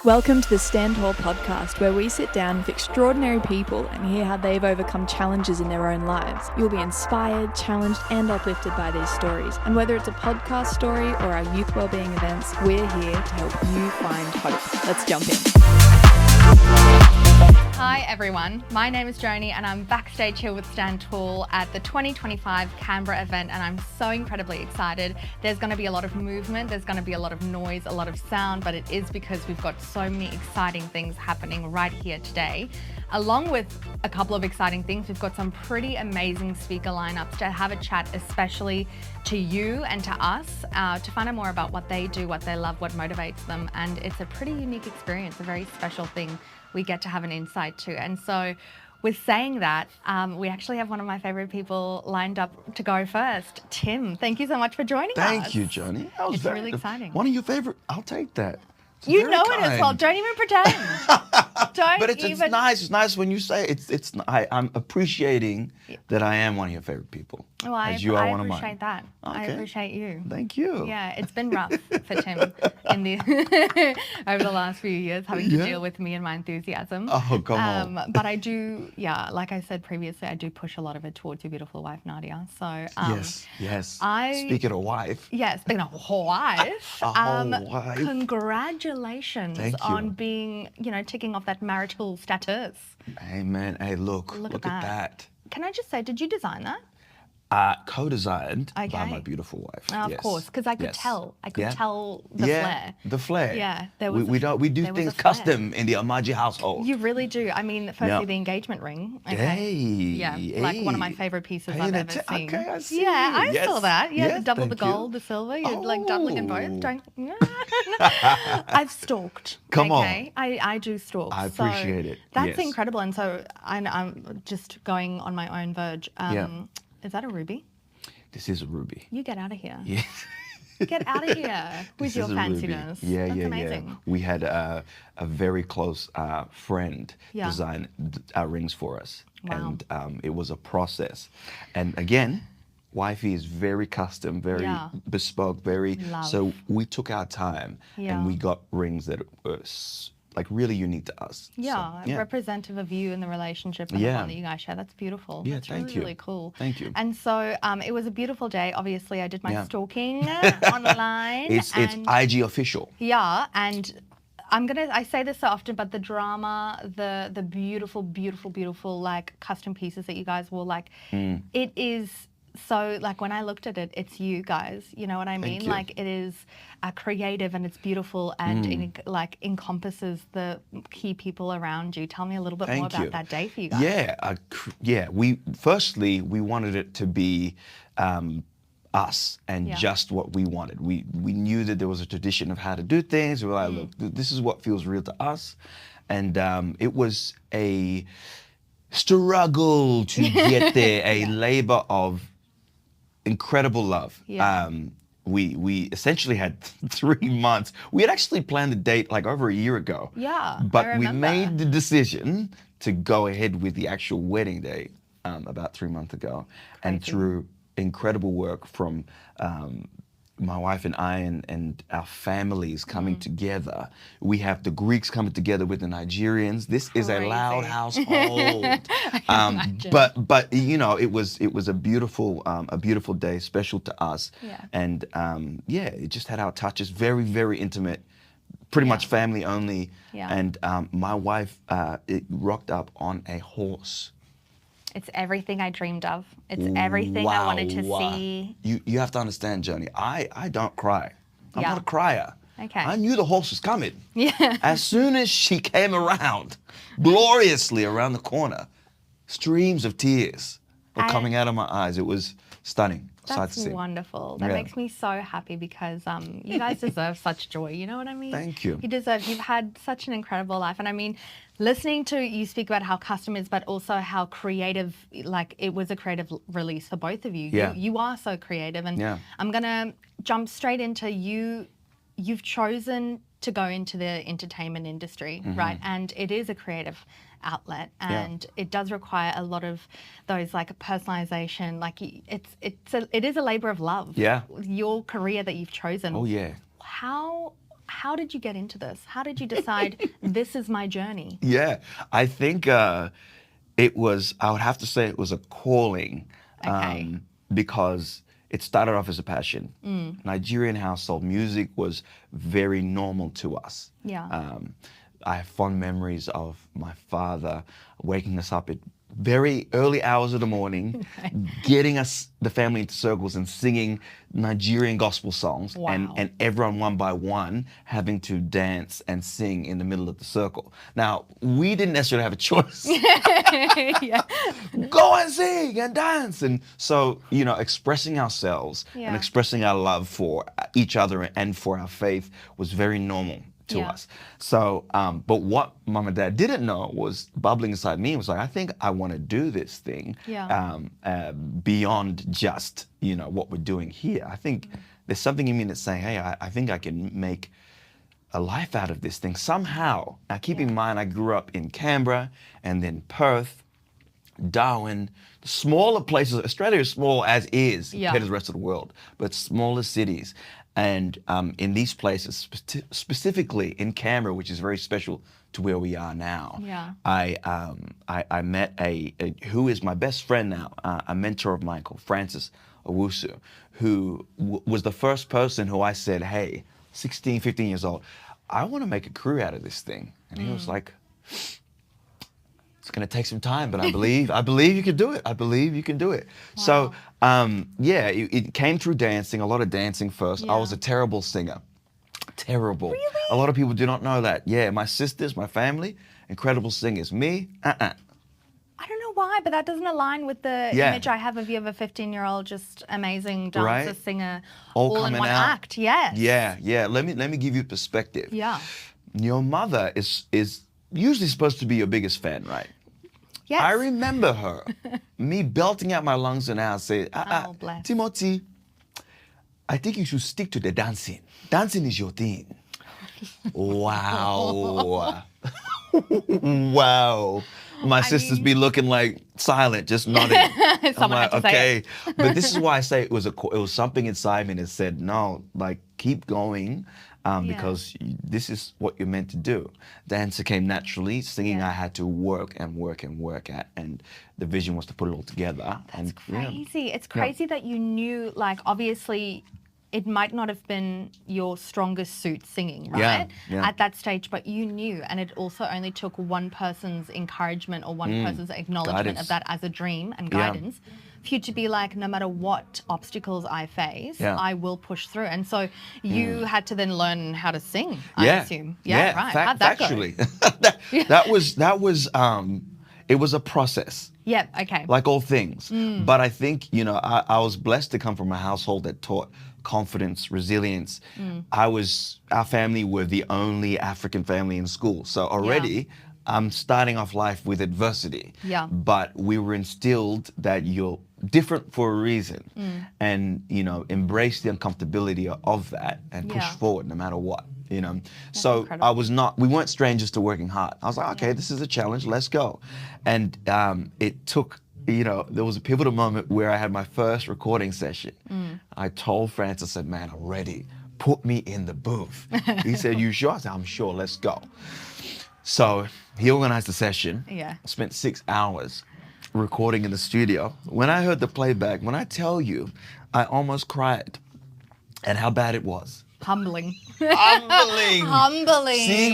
Welcome to the Stand Tall podcast, where we sit down with extraordinary people and hear how they've overcome challenges in their own lives. You'll be inspired, challenged, and uplifted by these stories. And whether it's a podcast story or our youth wellbeing events, we're here to help you find hope. Let's jump in. Hi everyone, my name is Joany and I'm backstage here with Stand Tall at the 2025 Canberra event, and I'm so incredibly excited. There's going to be a lot of movement, there's going to be a lot of noise, a lot of sound, but it is because we've got so many exciting things happening right here today. Along with a couple of exciting things, we've got some pretty amazing speaker lineups to have a chat, especially to you and to us, to find out more about what they do, what they love, what motivates them. And it's a pretty unique experience, a very special thing we get to have an insight to. And so with saying that, we actually have one of my favorite people lined up to go first. Tim, thank you so much for joining us. Thank you, Joany. It's really exciting. One of your favorite, I'll take that. You know it as well. Don't even pretend. But it's nice. It's nice when you say it. I'm appreciating that I am one of your favorite people. Well, I appreciate that. Okay. I appreciate you. Thank you. Yeah, it's been rough for Tim over the last few years, having to deal with me and my enthusiasm. Oh, come on. But I do, like I said previously, I do push a lot of it towards your beautiful wife, Nadia. So yes. Speaking of wife. Yeah, speaking of wife. Wife. Congratulations on being, ticking off that marital status. Amen. Hey, look at that. Can I just say, did you design that? Co-designed by my beautiful wife. Of course, because I could tell. I could tell the flair. The flair. Yeah, we do things custom in the Omaji household. You really do. I mean, firstly, the engagement ring. Okay. Like one of my favorite pieces I've ever seen. Okay, I see. Yeah, I saw that. Yeah, double the gold, the silver. You're like doubling in both. I've stalked. Come on. I do stalk. I appreciate it. That's incredible. And so I'm just going on my own verge. Is that a ruby? This is a ruby. You get out of here. Yeah. Get out of here with your fanciness. Yeah, That's amazing. Yeah. We had a very close friend design our rings for us. Wow. And it was a process. And again, wifey is very custom, very bespoke, so we took our time and we got rings that were really unique to us. Representative of you and the relationship and the one that you guys share. That's beautiful. Yeah, that's thank you. Really cool. Thank you. And so it was a beautiful day. Obviously, I did my stalking online. It's IG official. Yeah, and I say this so often, but the drama, the beautiful, beautiful, beautiful custom pieces that you guys wore, it is. So when I looked at it, it's you guys, you know what I mean? It is creative and it's beautiful and it encompasses the key people around you. Tell me a little bit more about that day for you guys. We wanted it to be us and just what we wanted. We knew that there was a tradition of how to do things. We were like, look, this is what feels real to us. And it was a struggle to get there, a labor of incredible love. We essentially had 3 months. We had actually planned the date over a year ago. Yeah, but we made the decision to go ahead with the actual wedding day about 3 months ago. Crazy. And through incredible work from my wife and I and our families coming together. We have the Greeks coming together with the Nigerians. This is a loud household. But it was a beautiful day, special to us. Yeah. And it just had our touches, very, very intimate, pretty much family only. Yeah. And my wife it rocked up on a horse. It's everything I dreamed of. It's everything I wanted to see. You have to understand, Joany, I don't cry. I'm not a crier. Okay. I knew the horse was coming. Yeah. As soon as she came around, gloriously around the corner, streams of tears were coming out of my eyes. It was stunning. That's wonderful. That makes me so happy because you guys deserve such joy. You know what I mean? Thank you. You've had such an incredible life. And I mean, listening to you speak about how custom is, but also how creative, it was a creative release for both of you. Yeah. You are so creative. And I'm going to jump straight into you. You've chosen to go into the entertainment industry, right? And it is a creative outlet, and it does require a lot of those personalization. It is a labor of love. Yeah. Your career that you've chosen. Oh yeah. How how did you get into this? How did you decide this is my journey? Yeah, I think it was, I would have to say it was a calling because it started off as a passion. Nigerian household, music was very normal to us. Yeah. I have fond memories of my father waking us up at very early hours of the morning, getting us, the family, into circles and singing Nigerian gospel songs, and everyone one by one having to dance and sing in the middle of the circle. Now, we didn't necessarily have a choice. Yeah. Go and sing and dance. And so, you know, expressing ourselves and expressing our love for each other and for our faith was very normal to us. So, but what mom and dad didn't know was bubbling inside me was like, I think I want to do this thing beyond just, you know, what we're doing here. I think there's something in me that's saying, hey, I think I can make a life out of this thing somehow. Now, keep in mind, I grew up in Canberra and then Perth, Darwin, smaller places. Australia is small as is compared to the rest of the world, but smaller cities. And in these places, specifically in Canberra, which is very special to where we are now, I met who is my best friend now, a mentor of mine called Francis Owusu, who was the first person who I said, hey, 16, 15 years old, I want to make a career out of this thing. And he was like, it's going to take some time, but I believe you can do it. I believe you can do it. Wow. So, it came through dancing, a lot of dancing first. I was a terrible singer. Terrible. Really? A lot of people do not know that. Yeah, my sisters, my family, incredible singers. Me, I don't know why, but that doesn't align with the image I have of you of a 15-year-old, just amazing dancer, singer, all in one act. Yes. Yeah. Let me give you perspective. Yeah. Your mother is usually supposed to be your biggest fan, right? Yes. I remember her, me belting out my lungs and I say, bless. Timothy, I think you should stick to the dancing. Dancing is your thing. Wow. Wow. My sisters be looking like silent, just nodding. I'm like, okay. But this is why I say it was something inside me that said, no, like, keep going. Because this is what you're meant to do. Dance came naturally. Singing, I had to work at, and the vision was to put it all together. That's crazy. It's crazy that you knew, like, obviously, it might not have been your strongest suit singing, right? At that stage, but you knew, and it also only took one person's encouragement or one person's acknowledgement of that as a dream and guidance. For you to be like, no matter what obstacles I face, I will push through. And so you had to then learn how to sing, I assume. Right. How'd that factually. That was it was a process. Yeah, okay. Like all things. But I think, you know, I was blessed to come from a household that taught confidence, resilience. Our family were the only African family in school. So already I'm starting off life with adversity. Yeah. But we were instilled that you're different for a reason, and, you know, embrace the uncomfortability of that and push forward no matter what, you know. That's incredible. We weren't strangers to working hard. I was like, okay, this is a challenge, let's go. And it took, you know, there was a pivotal moment where I had my first recording session. I told Francis, I said, man, I'm ready. Put me in the booth. He said, you sure? I said, I'm sure, let's go. So he organized the session. I spent 6 hours recording in the studio. When I heard the playback, when I tell you, I almost cried at how bad it was. Humbling. Seeing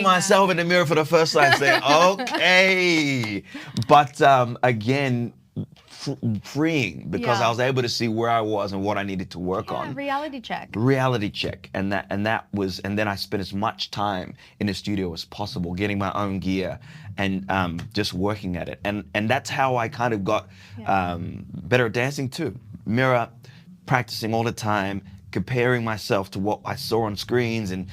myself in the mirror for the first time, saying, okay. But again, freeing, because I was able to see where I was and what I needed to work on. Reality check. And then I spent as much time in the studio as possible, getting my own gear and just working at it. And that's how I kind of got better at dancing too. Mirror, practicing all the time, comparing myself to what I saw on screens and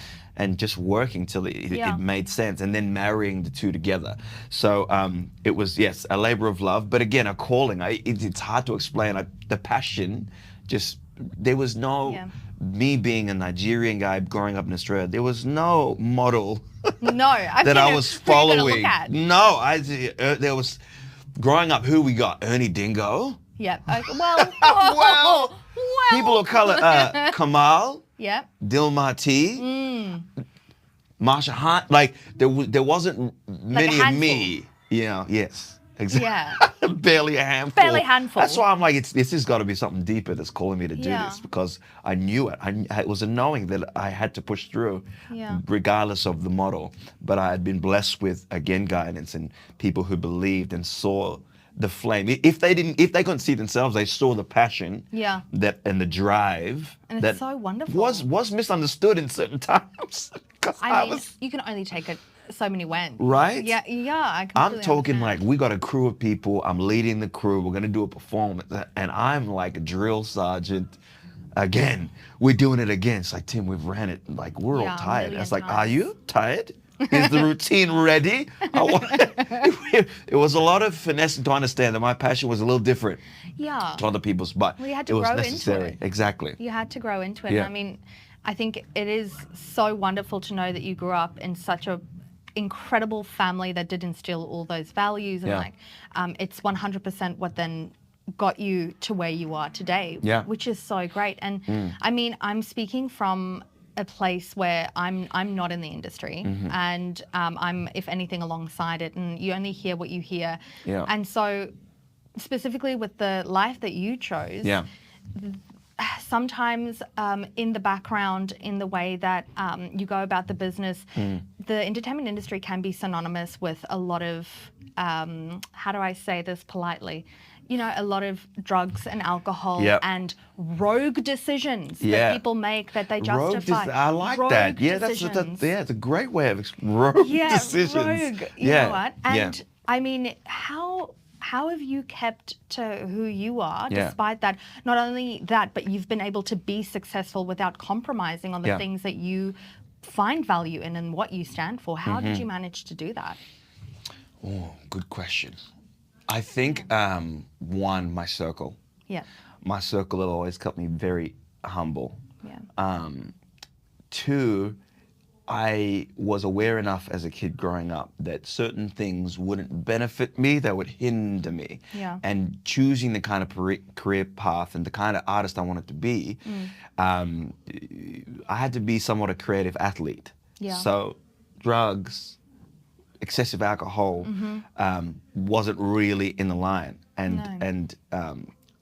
just working till it made sense, and then marrying the two together. So it was, yes, a labor of love, but again, a calling. It's hard to explain. The passion, just, there was no, me being a Nigerian guy growing up in Australia, there was no model that I was following. No, there was, growing up, who we got? Ernie Dingo. Yeah, well, people of color, Kamal. Yep. Dilmati. Marsha Hunt, like there wasn't many of me. Yes. Exactly. Yeah. Barely a handful. Barely a handful. That's why I'm like, this has got to be something deeper that's calling me to do Yeah. this, because I knew it. It was a knowing that I had to push through, regardless of the model. But I had been blessed with, again, guidance and people who believed and saw the flame. If they couldn't see themselves, they saw the passion. Yeah. And the drive. And it's that so wonderful. Was misunderstood in certain times. I mean, you can only take it so many wins. Right? Yeah, I completely I'm talking understand. like, we got a crew of people, I'm leading the crew, we're going to do a performance, and I'm like a drill sergeant. Again, we're doing it again. It's like, Tim, we've ran it, like, we're all tired. It's like, are you tired? Is the routine ready? It was a lot of finessing to understand that my passion was a little different to other people's, but Well, you had to it was grow into necessary. it. Exactly. You had to grow into it. Yeah. And I mean, I think it is so wonderful to know that you grew up in such a incredible family that did instill all those values, and it's 100% what then got you to where you are today, which is so great. And I mean, I'm speaking from a place where I'm not in the industry, and I'm, if anything, alongside it, and you only hear what you hear. And so specifically with the life that you chose, sometimes in the background, in the way that you go about the business, the entertainment industry can be synonymous with a lot of, how do I say this politely? A lot of drugs and alcohol and rogue decisions that people make that they justify. I like rogue that. Yeah, decisions. it's a great way of rogue decisions. Rogue. You know what? And I mean, how have you kept to who you are despite that? Not only that, but you've been able to be successful without compromising on the things that you find value in and what you stand for. How did you manage to do that? Oh, good question. I think, one, my circle. Yeah. My circle will always kept me very humble. Yeah. Two, I was aware enough as a kid growing up that certain things wouldn't benefit me, that would hinder me. Yeah. And choosing the kind of career path and the kind of artist I wanted to be, I had to be somewhat a creative athlete. Yeah. So drugs, excessive alcohol wasn't really in the line. And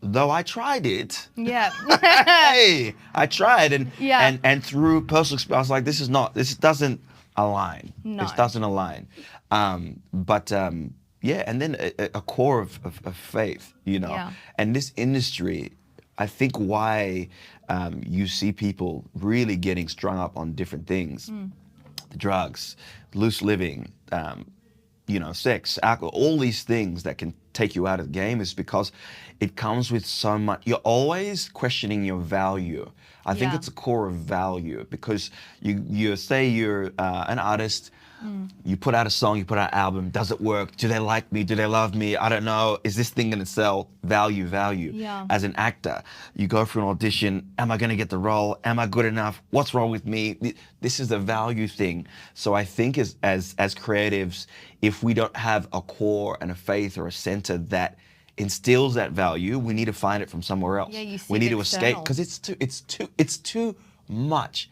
though I tried it, hey, I tried, and through personal experience, I was like, this doesn't align. No. This doesn't align. And then a core of faith, and this industry, I think why you see people really getting strung up on different things, the drugs, loose living, sex, alcohol, all these things that can take you out of the game, is because it comes with so much. You're always questioning your value. I think it's a core of value, because you say you're an artist, you put out a song, you put out an album, does it work? Do they like me? Do they love me? I don't know. Is this thing going to sell? Value. Yeah. As an actor, you go for an audition. Am I going to get the role? Am I good enough? What's wrong with me? This is a value thing. So I think as creatives, if we don't have a core and a faith or a center that instills that value, we need to find it from somewhere else. Yeah, you seek we need to external. escape, because it's too much.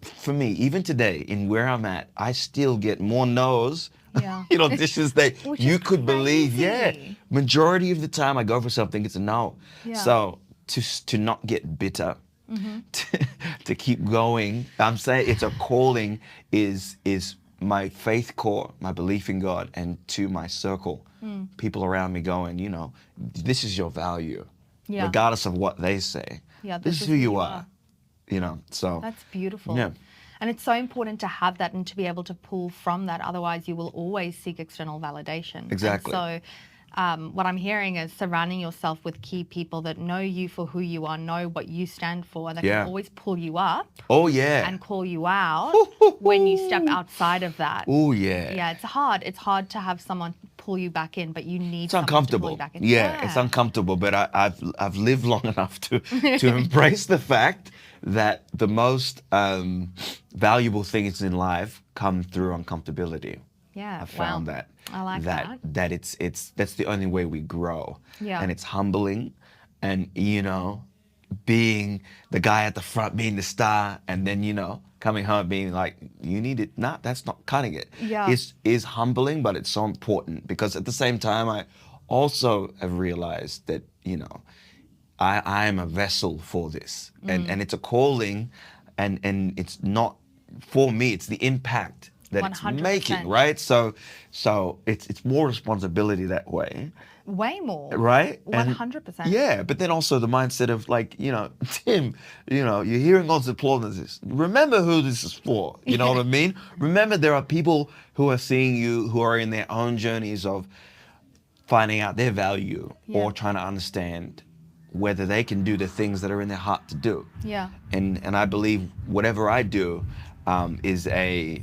For me, even today, in where I'm at, I still get more no's in auditions that you could believe. Yeah, majority of the time I go for something, it's a no. Yeah. So to not get bitter, to keep going, I'm saying it's a calling, is my faith core, my belief in God, and to my circle, people around me going, this is your value, regardless of what they say. Yeah, this is who you are. So that's beautiful. Yeah. And it's so important to have that and to be able to pull from that. Otherwise, you will always seek external validation. Exactly. And so what I'm hearing is surrounding yourself with key people that know you for who you are, know what you stand for, and that can always pull you up. Oh, yeah. And call you out when you step outside of that. Oh, yeah. Yeah, it's hard. It's hard to have someone pull you back in, but you need It's someone uncomfortable. to pull you back in. Yeah, it's uncomfortable, but I've lived long enough to embrace the fact that the most valuable things in life come through uncomfortability. Yeah, I found that. I like that. That's the only way we grow. Yeah. And it's humbling, and being the guy at the front, being the star, and then, coming home being like, you need it. Nah, that's not cutting it. Yeah. Is humbling, but it's so important because at the same time, I also have realized that, I am a vessel for this, and it's a calling, and it's not for me. It's the impact that 100%. it's making, right? So it's more responsibility that way. Way more. Right? 100%. Yeah, but then also the mindset of like, Tim, you're hearing all the applause. Remember who this is for. You know what I mean? Remember there are people who are seeing you who are in their own journeys of finding out their value or trying to understand whether they can do the things that are in their heart to do. Yeah. And I believe whatever I do is a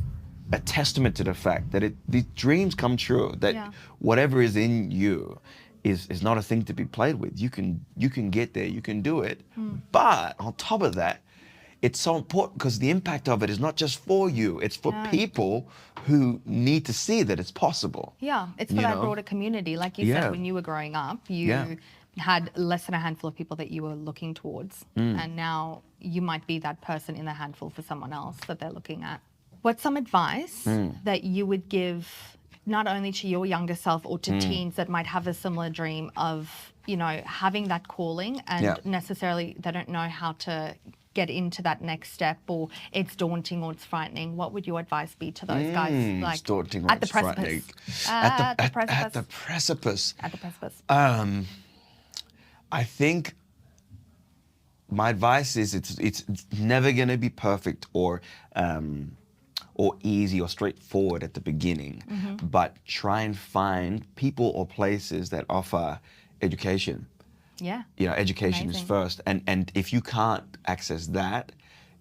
testament to the fact that these dreams come true, that whatever is in you is not a thing to be played with. You can get there, you can do it. But on top of that, it's so important because the impact of it is not just for you, it's for people who need to see that it's possible. Yeah, it's for that broader community. Like you said, when you were growing up, you had less than a handful of people that you were looking towards. And now you might be that person in the handful for someone else that they're looking at. What's some advice that you would give not only to your younger self or to teens that might have a similar dream of, having that calling and necessarily they don't know how to get into that next step, or it's daunting or it's frightening? What would your advice be to those guys? Like it's daunting or at the it's precipice. At the precipice. At the precipice. I think my advice is it's never going to be perfect or easy or straightforward at the beginning, but try and find people or places that offer education. Yeah. Education Amazing. is first. And if you can't access that,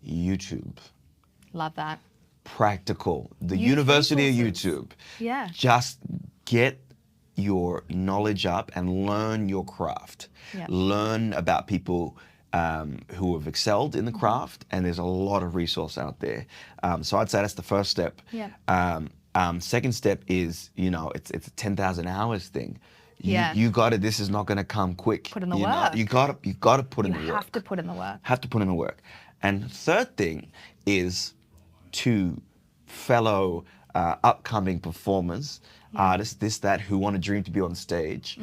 YouTube. Love that. Practical. The Use University of resources. YouTube. Yeah. Just get your knowledge up and learn your craft. Yep. Learn about people who have excelled in the craft, and there's a lot of resource out there. So I'd say that's the first step. Yeah. Second step is, it's a 10,000 hours thing. You got it. This is not going to come quick. Put in the work. You got to put in the work. You have to put in the work. Have to put in the work. And third thing is to fellow upcoming performers, artists, this, that, who want to dream to be on stage,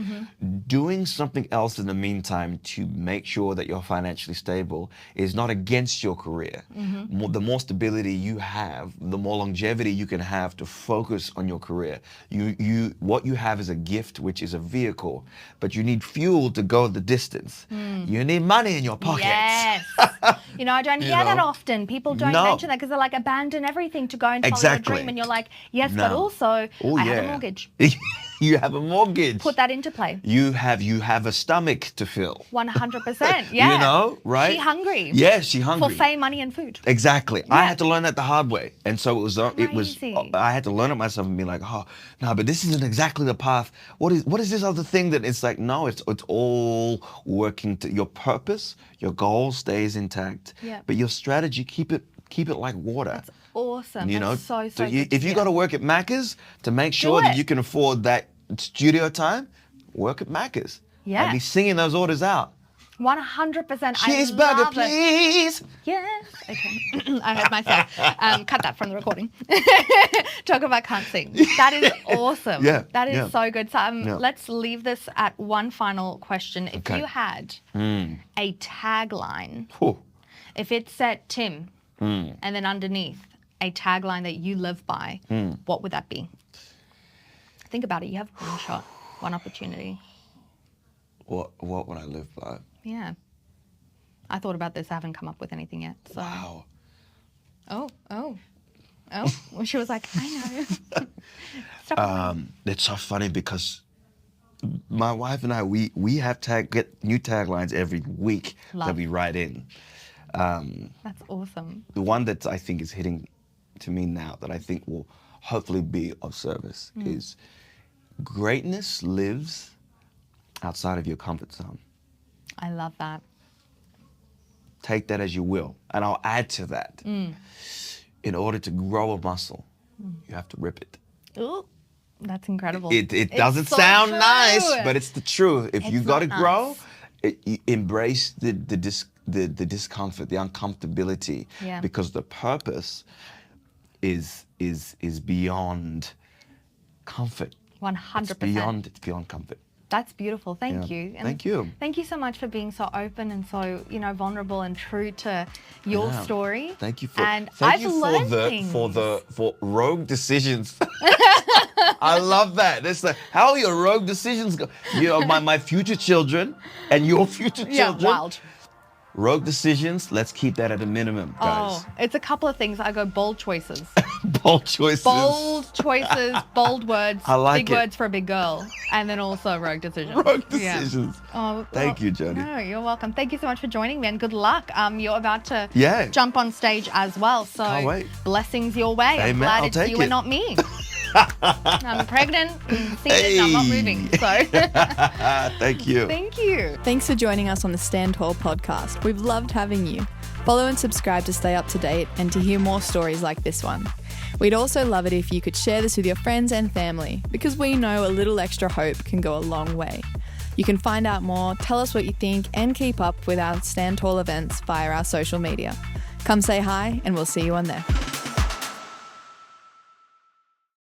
doing something else in the meantime to make sure that you're financially stable is not against your career. The more stability you have, the more longevity you can have to focus on your career. What you have is a gift, which is a vehicle, but you need fuel to go the distance. You need money in your pockets. Yes. I don't hear that often. People don't mention that because they're like, abandon everything to go and follow your dream. And you're like, yes, but also I have a mortgage. You have a mortgage. Put that into play. You have a stomach to fill. 100%. Yeah. Right? She hungry. Yeah, she hungry. For fame, money, and food. Exactly. Yeah. I had to learn that the hard way, and so it was. Crazy. I had to learn it myself and be like, oh no, but this isn't exactly the path. What is this other thing that it's like? No, it's all working to your purpose. Your goal stays intact. Yeah. But your strategy, keep it like water. That's awesome. That's so if good you got to work at Macca's to make sure that you can afford that studio time, work at Macca's. Yeah. And be singing those orders out. 100%. Cheeseburger, please. Yes. Okay. I heard myself. Cut that from the recording. Talk about can't sing. That is awesome. Yeah. That is so good. So let's leave this at one final question. If you had a tagline, if it said Tim, and then underneath a tagline that you live by, what would that be? Think about it. You have one shot, one opportunity. What would I live by? Yeah. I thought about this. I haven't come up with anything yet. So. Wow. Oh. Well, she was like, I know. It's so funny because my wife and I, we have get new taglines every week that we write in. That's awesome. The one that I think is hitting to me now that I think will hopefully be of service is greatness lives outside of your comfort zone. I love that. Take that as you will. And I'll add to that. In order to grow a muscle, you have to rip it. Ooh, that's incredible. It doesn't sound nice, but it's the truth. If you got to grow, embrace the discomfort, the uncomfortability, Yeah. because the purpose is beyond comfort. 100%. It's beyond comfort. That's beautiful. Thank Yeah. you. And Thank you. Thank you so much for being so open and so, vulnerable and true to your Yeah. story. Thank you for and thank I've you learned for rogue decisions. I love that. That's like, how are your rogue decisions go? My future children and your future children. Yeah, wild. Rogue decisions, let's keep that at a minimum, guys. Oh, it's a couple of things. I go bold choices. Bold choices. Bold choices, bold words, I like big it. words for a big girl, and then also rogue decisions. Rogue Yeah. decisions. Oh, Thank you, Joany. No, you're welcome. Thank you so much for joining me, and good luck. You're about to Yeah. jump on stage as well, so Can't wait. blessings your way. I'm Amen. glad I'll it's take you it. and not me. I'm pregnant, seated, I'm not Hey. moving. So Thank you. thank you. Thanks for joining us on the Stand Tall podcast. We've loved having you. Follow and subscribe to stay up to date and to hear more stories like this one. We'd also love it if you could share this with your friends and family, because we know a little extra hope can go a long way. You can find out more, tell us what you think, and keep up with our Stand Tall events via our social media. Come say hi, and we'll see you on there.